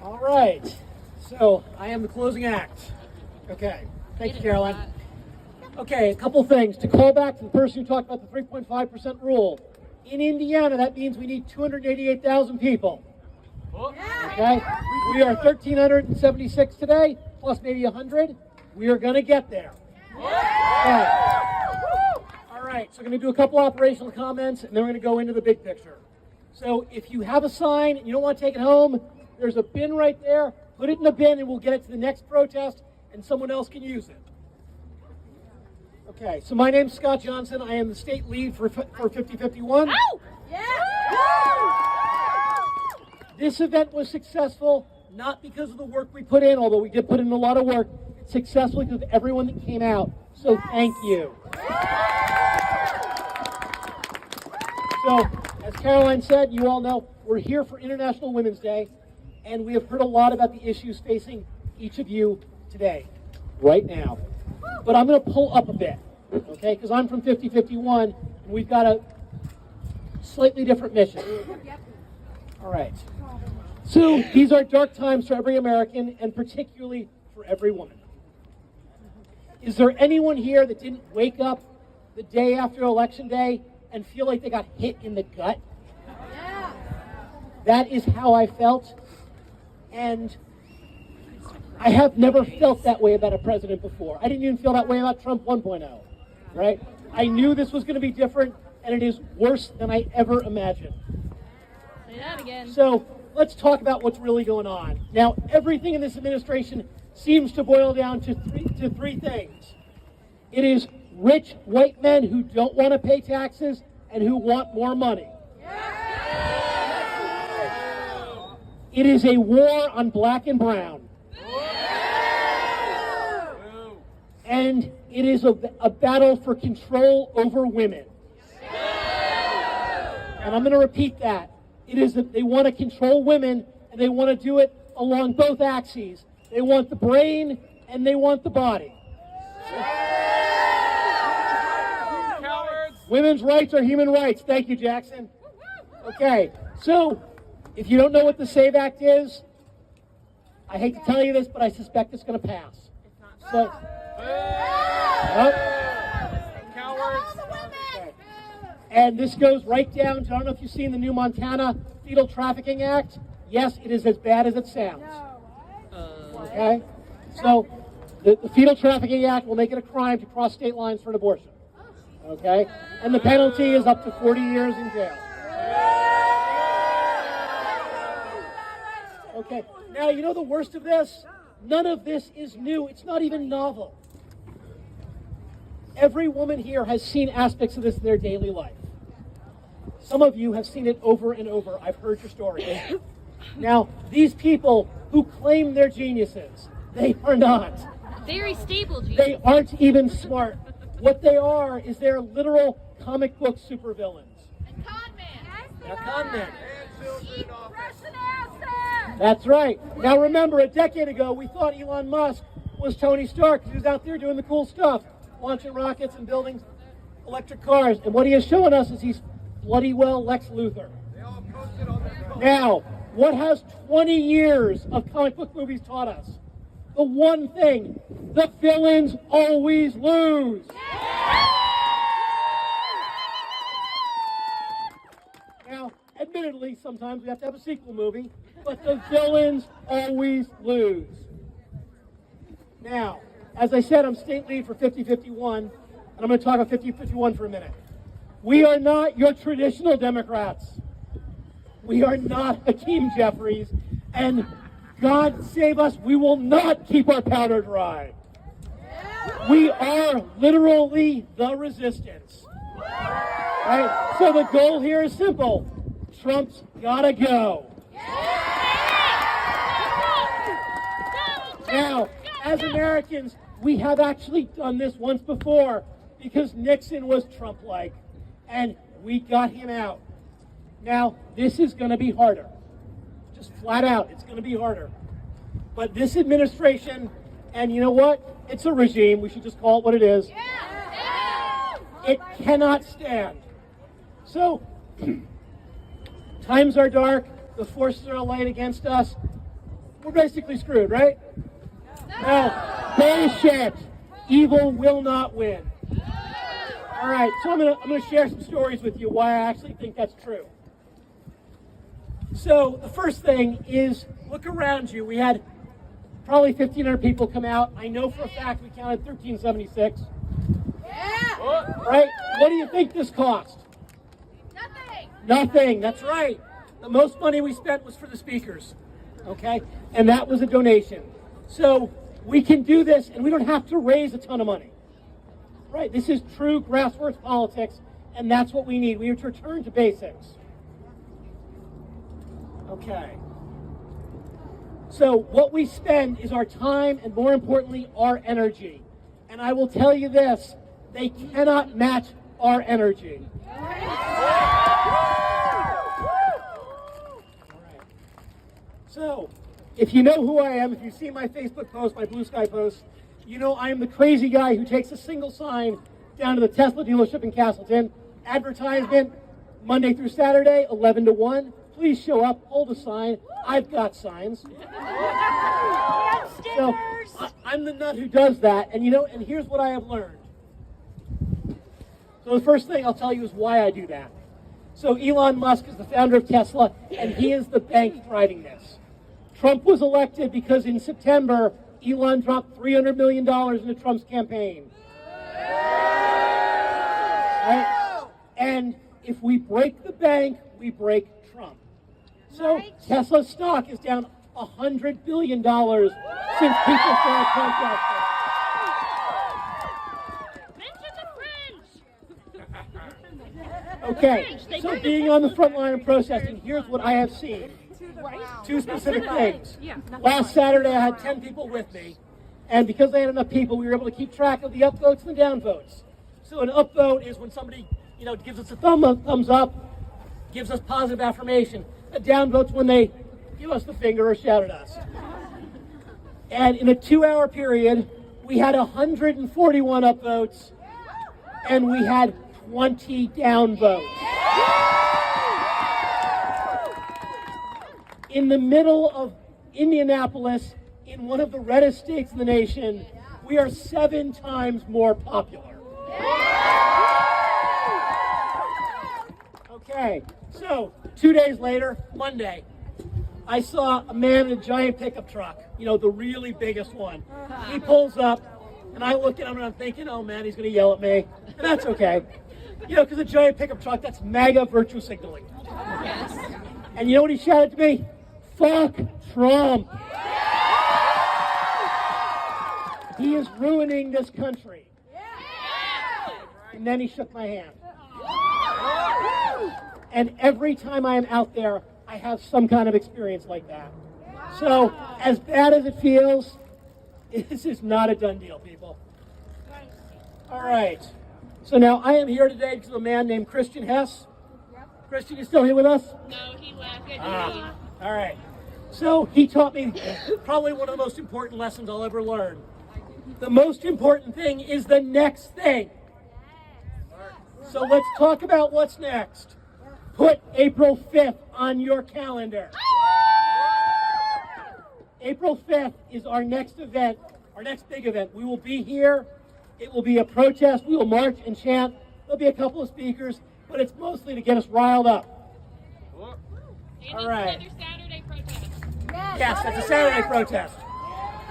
All right. So I am the closing act. Okay. Thank you, Caroline. Okay, a couple things. To call back to the person who talked about the 3.5% rule. In Indiana, that means we need 288,000 people. Okay? We are 1,376 today, plus maybe 100. We are going to get there. Okay. All right, so we're going to do a couple operational comments, and then we're going to go into the big picture. So if you have a sign and you don't want to take it home, there's a bin right there. Put it in the bin, and we'll get it to the next protest, and someone else can use it. Okay, so my name's Scott Johnson. I am the state lead for 5051. Oh! Yeah! This event was successful not because of the work we put in, although we did put in a lot of work. It's successful because of everyone that came out. So thank you. So, as Caroline said, you all know we're here for International Women's Day, and we have heard a lot about the issues facing each of you today, right now. But I'm going to pull up a bit, okay? Because I'm from 5051, and we've got a slightly different mission. All right. So these are dark times for every American, and particularly for every woman. Is there anyone here that didn't wake up the day after Election Day and feel like they got hit in the gut? Yeah. That is how I felt, and I have never felt that way about a president before. I didn't even feel that way about Trump 1.0, right? I knew this was going to be different, and it is worse than I ever imagined. Say that again. So let's talk about what's really going on. Now, everything in this administration seems to boil down to three things. It is rich white men who don't want to pay taxes and who want more money. It is a war on black and brown. And it is a battle for control over women. And I'm going to repeat that. It is that they want to control women, and they want to do it along both axes. They want the brain, and they want the body. Cowards. Women's rights are human rights. Thank you, Jackson. Okay, so if you don't know what the SAVE Act is, I hate to tell you this, but I suspect it's going to pass. So, Cowards. okay. And this goes right down to, I don't know if you've seen the new Montana Fetal Trafficking Act. Yes, it is as bad as it sounds. Okay? So, the Fetal Trafficking Act will make it a crime to cross state lines for an abortion. Okay? And the penalty is up to 40 years in jail. Okay, now you know the worst of this? None of this is new. It's not even novel. Every woman here has seen aspects of this in their daily life. Some of you have seen it over and over. I've heard your stories. Now, these people who claim they're geniuses, they are not. Very stable, Gene. They aren't even smart. What they are is they're literal comic book supervillains. And con man. They're con men. Eat Russian acid. That's right. Now remember, a decade ago, we thought Elon Musk was Tony Stark. He was out there doing the cool stuff, launching rockets and building electric cars. And what he has shown us is he's bloody well Lex Luthor. Now, what has 20 years of comic book movies taught us? The one thing, the villains always lose. Now, admittedly, sometimes we have to have a sequel movie, but the villains always lose. Now, as I said, I'm state lead for 5051, and I'm going to talk about 5051 for a minute. We are not your traditional Democrats. We are not Hakeem Jeffries, and God save us, we will not keep our powder dry. We are literally the resistance. Right? So the goal here is simple. Trump's gotta go. Now, as Americans, we have actually done this once before because Nixon was Trump-like, and we got him out. Now, this is going to be harder. Just flat out, it's going to be harder. But this administration, and you know what? It's a regime. We should just call it what it is. It cannot stand. So, times are dark. The forces are aligned against us. we're basically screwed, right? No, bullshit. Evil will not win. All right, so I'm gonna share some stories with you why I actually think that's true. So the first thing is look around you. We had probably 1,500 people come out. I know for a fact we counted 1,376. Right? What do you think this cost? Nothing. Nothing. That's right. The most money we spent was for the speakers. Okay? And that was a donation. So we can do this and we don't have to raise a ton of money. Right? This is true grassroots politics, and that's what we need. We have to return to basics. Okay. So what we spend is our time and, more importantly, our energy. And I will tell you this, they cannot match our energy. All right. So, if you know who I am, if you see my Facebook post, my Blue Sky post, you know I am the crazy guy who takes a single sign down to the Tesla dealership in Castleton. Advertisement, Monday through Saturday, 11 to 1. Please show up, hold a sign. I've got signs. So, I'm the nut who does that, and and here's what I have learned. So the first thing I'll tell you is why I do that. So Elon Musk is the founder of Tesla, and he is the bank driving this. Trump was elected because in September, Elon dropped $300 million into Trump's campaign. Right? And if we break the bank, we break Trump. So Tesla stock is down $100 billion since people started protesting. Okay, so being on the front line of protesting, here's what I have seen. Two specific things. Last Saturday, I had 10 people with me, and because I had enough people, we were able to keep track of the upvotes and the downvotes. So an upvote is when somebody, gives us a thumbs up, gives us positive affirmation. A downvote's when they give us the finger or shout at us. And in a 2-hour period, we had 141 upvotes, and we had 20 downvotes. In the middle of Indianapolis, in one of the reddest states in the nation, we are 7 times more popular. Okay, so 2 days later, Monday, I saw a man in a giant pickup truck, the really biggest one. He pulls up, and I look at him and I'm thinking, oh man, he's going to yell at me. And that's okay. Because a giant pickup truck, that's MAGA virtue signaling. Yes. And you know what he shouted to me? Fuck Trump. He is ruining this country. And then he shook my hand. And every time I am out there, I have some kind of experience like that. So, as bad as it feels, this is not a done deal, people. All right. So now I am here today because of a man named Christian Hess. Christian, you still here with us? No, he left. All right. So he taught me probably one of the most important lessons I'll ever learn. The most important thing is the next thing. So let's talk about what's next. Put April 5th on your calendar. April 5th is our next event, our next big event. We will be here. It will be a protest. We will march and chant. There'll be a couple of speakers, but it's mostly to get us riled up. All right. Another Saturday protest. Yes, that's a Saturday protest.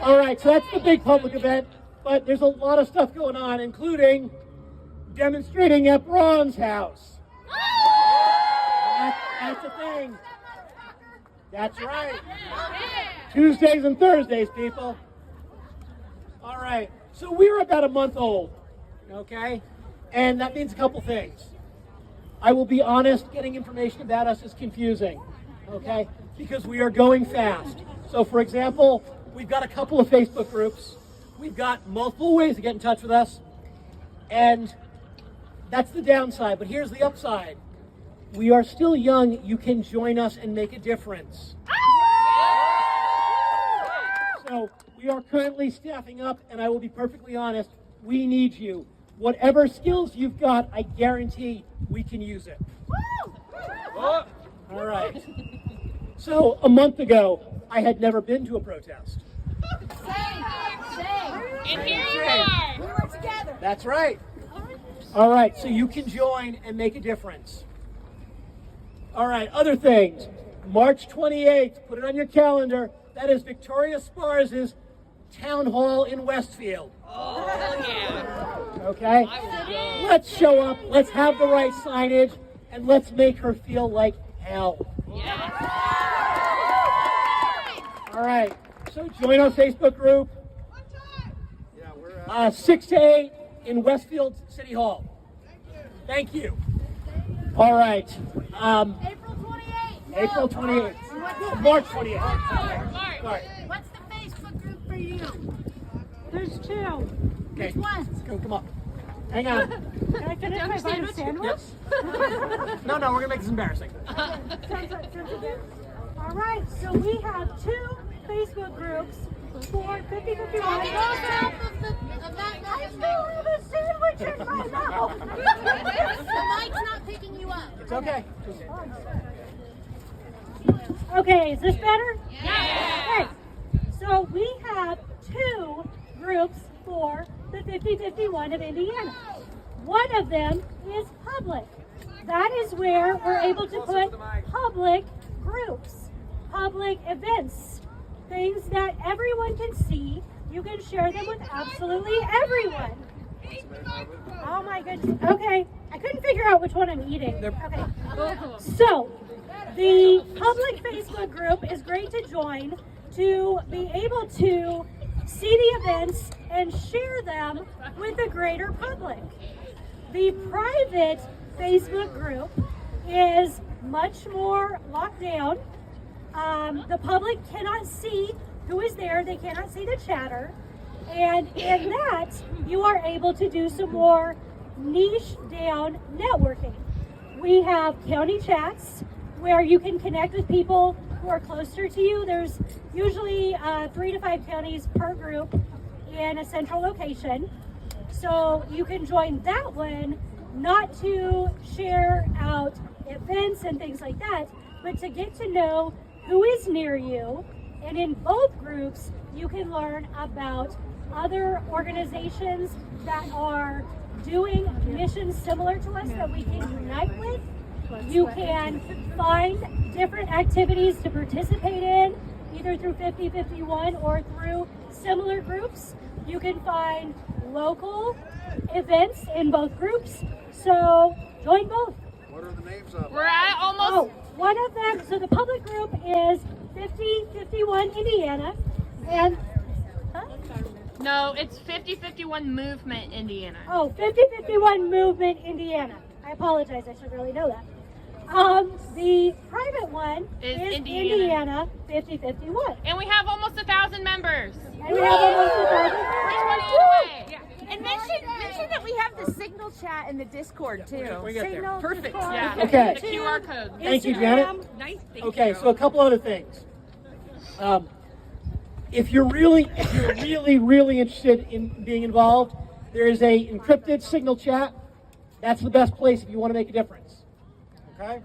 All right, so that's the big public event, but there's a lot of stuff going on, including demonstrating at Braun's house. That's the thing. That's right. Tuesdays and Thursdays, people. All right. So we're about a month old, okay? And that means a couple things. I will be honest, getting information about us is confusing, okay? Because we are going fast. So for example, we've got a couple of Facebook groups. We've got multiple ways to get in touch with us. And that's the downside, but here's the upside. We are still young. You can join us and make a difference. So we are currently staffing up, and I will be perfectly honest, we need you. Whatever skills you've got, I guarantee we can use it. All right. So a month ago, I had never been to a protest. And here you are. We were together. That's right. All right, so you can join and make a difference. All right, other things. March 28th, put it on your calendar. That is Victoria Spars' town hall in Westfield. Oh, yeah. Okay? Let's show up, let's have the right signage, and let's make her feel like hell. Yes. All right, so join our Facebook group. Yeah, we're 6 to 8 in Westfield City Hall. Thank you. All right. April 28th. April 28th. March 28th. Mark. Sorry. What's the Facebook group for you? There's two. Okay. Which ones? Come up. Hang on. Can I finish my bite of sandwich? No, we're going to make this embarrassing. All right, so we have two Facebook groups for 5051. Talk into the top of that I message. still have a sandwich in my mouth. The mic's not picking you up. It's okay. Okay, is this better? Yeah. Okay, so we have two groups for the 5051 of Indiana. One of them is public. That is where we're able to put public groups, public events, things that everyone can see. You can share them with absolutely everyone. Oh my goodness. Okay, I couldn't figure out which one I'm eating. Okay. So, the public Facebook group is great to join to be able to see the events and share them with the greater public. The private Facebook group is much more locked down. The public cannot see who is there, they cannot see the chatter. And in that, you are able to do some more niche down networking. We have county chats where you can connect with people who are closer to you. There's usually 3 to 5 counties per group in a central location. So you can join that one, not to share out events and things like that, but to get to know who is near you. And in both groups, you can learn about other organizations that are doing missions similar to us that we can unite with. You can find different activities to participate in, either through 5051 or through similar groups. You can find local events in both groups, so join both. What are the names of them? We're at almost. Oh, one of them, so the public group is 5051 Indiana, and, No, it's 5051 Movement Indiana. oh, 5051 Movement Indiana. I apologize, I should really know that. The private one Is is Indiana. Indiana 5051. And we have almost 1,000 members. And we have almost We're 28 away. And mention that we have the Signal chat in the Discord too. We get there. Signal, Perfect. Discord, Yeah. Okay. The QR code. Thank you, Janet. Instagram. Nice. Thank Okay, you. so a couple other things. If you're really interested in being involved, there is a encrypted Signal chat. That's the best place if you want to make a difference. Okay?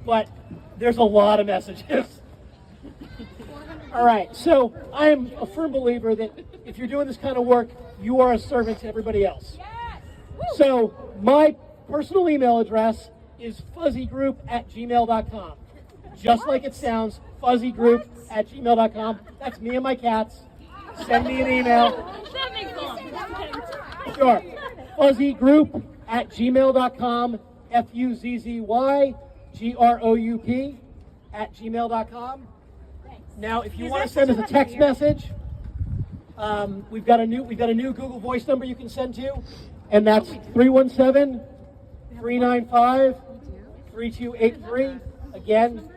But there's a lot of messages. All right, so I am a firm believer that if you're doing this kind of work, you are a servant to everybody else. So my personal email address is fuzzygroup@gmail.com. Just like it sounds, fuzzygroup@gmail.com. That's me and my cats. Send me an email. That makes sense. Sure. Fuzzygroup@gmail.com. FUZZYGROUP@gmail.com. Now, if you want to send us a text message, we've got a new Google Voice number you can send to, and that's 317-395-3283. Again,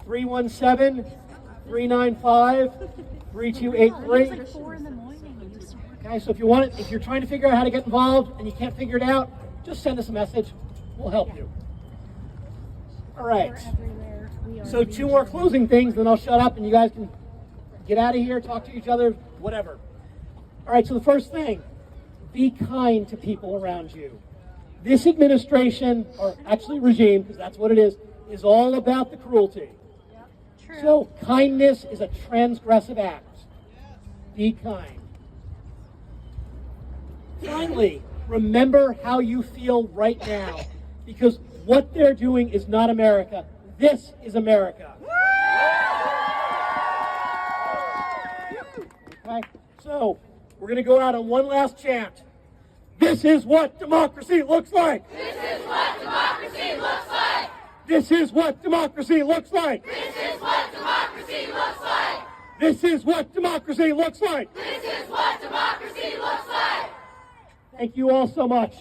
317-395-3283. Okay, so if you're trying to figure out how to get involved and you can't figure it out, just send us a message. We'll help you. All right. So 2 more closing things, then I'll shut up and you guys can get out of here, talk to each other, whatever. All right, so the first thing, be kind to people around you. This administration, or actually regime, because that's what it is all about the cruelty. True. So kindness is a transgressive act. Be kind. Finally, remember how you feel right now, because what they're doing is not America. This is America. Okay? So, we're going to go out on one last chant. This is what democracy looks like. This is what democracy looks like. This is what democracy looks like. This is what democracy looks like. This is what democracy looks like. This is what democracy looks like. Thank you all so much.